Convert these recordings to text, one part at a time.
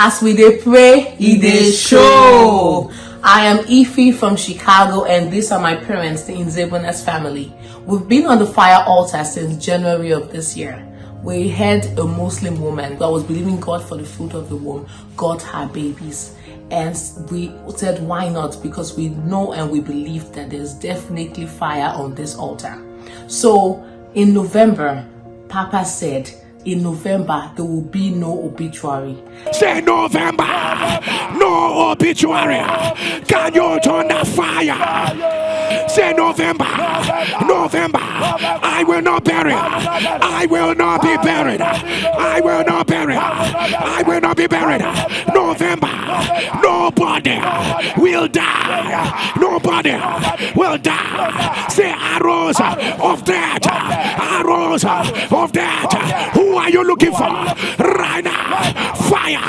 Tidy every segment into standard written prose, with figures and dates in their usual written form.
As we dey pray, he dey show. I am Ify from Chicago, and these are my parents, the Nzebunas family. We've been on the fire altar since January of this year. We had a Muslim woman that was believing God for the fruit of the womb, got her babies. And we said, why not? Because we know and we believe that there's definitely fire on this altar. So in November, Papa said, in November, there will be no obituary. Say November, no obituary. Can you turn the fire? Say November, November, I will not bury. I will not be buried. I will not bury. I will not be buried. November, nobody will die. Nobody will die. Say arrows of death. Arrows of death. Who are you looking for right now? Fire,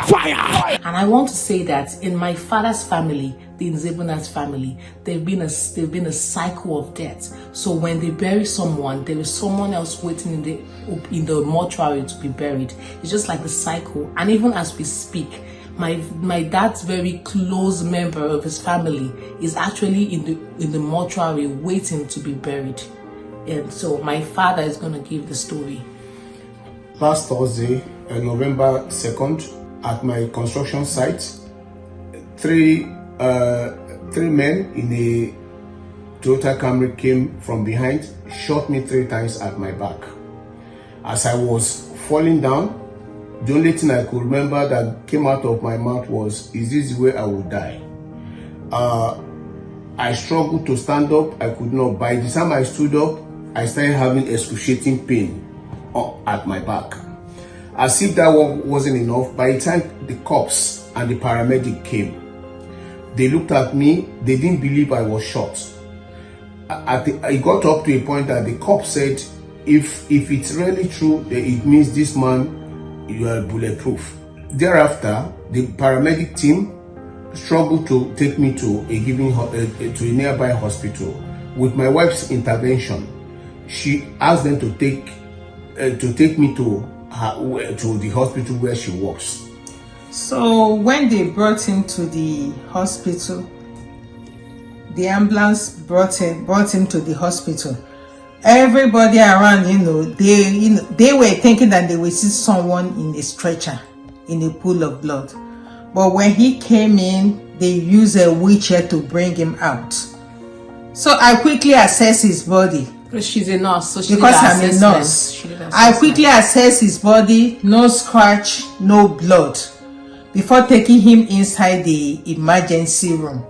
fire. And I want to say that in my father's family, the Nzebunas family, they've been a cycle of death. So when they bury someone, there is someone else waiting in the mortuary to be buried. It's just like the cycle. And even as we speak, my dad's very close member of his family is actually in the mortuary waiting to be buried. And so my father is going to give the story. Last Thursday, November 2nd, at my construction site, three men in a Toyota Camry came from behind, shot me 3 times at my back. As I was falling down, the only thing I could remember that came out of my mouth was, is this the way I would die? I struggled to stand up. I could not. By the time I stood up, I started having excruciating pain at my back. As if that wasn't enough, by the time the cops and the paramedic came, they looked at me. They didn't believe I was shot. I got up to a point that the cop said, if it's really true, it means this man, you are bulletproof. Thereafter, the paramedic team struggled to take me to a nearby hospital. With my wife's intervention, she asked them to take me to the hospital where she works. So when they brought him to the hospital, the ambulance brought him to the hospital. Everybody around, they were thinking that they would see someone in a stretcher, in a pool of blood. But when he came in, they used a wheelchair to bring him out. So I quickly assessed his body. She's a nurse, so because I'm a nurse. I quickly assessed his body, no scratch, no blood, before taking him inside the emergency room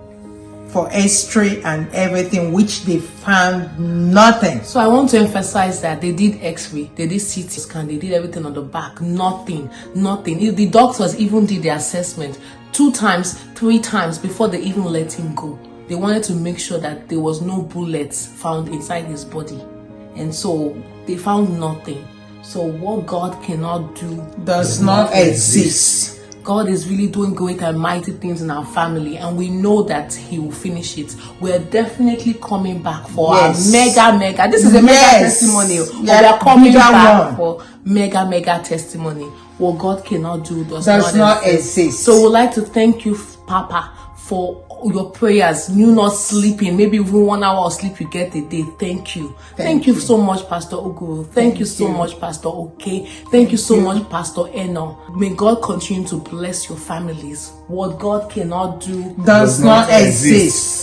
for X-ray and everything, which they found nothing. So I want to emphasize that they did X-ray, they did CT scan, they did everything on the back. Nothing. The doctors even did the assessment 2 times, 3 times before they even let him go. They wanted to make sure that there was no bullets found inside his body. And so they found nothing. So what God cannot do does not exist. God is really doing great and mighty things in our family, and we know that He will finish it. We're definitely coming back for our mega. This is a mega testimony. We are coming back for mega testimony. What God cannot do does not exist. So we'd like to thank you, Papa, for your prayers, you not sleeping, maybe even 1 hour of sleep you get a day. Thank you. Thank you so much, Pastor Oguru. Thank you so much, Pastor OK. Thank you so much, Pastor Eno. May God continue to bless your families. What God cannot do does not exist.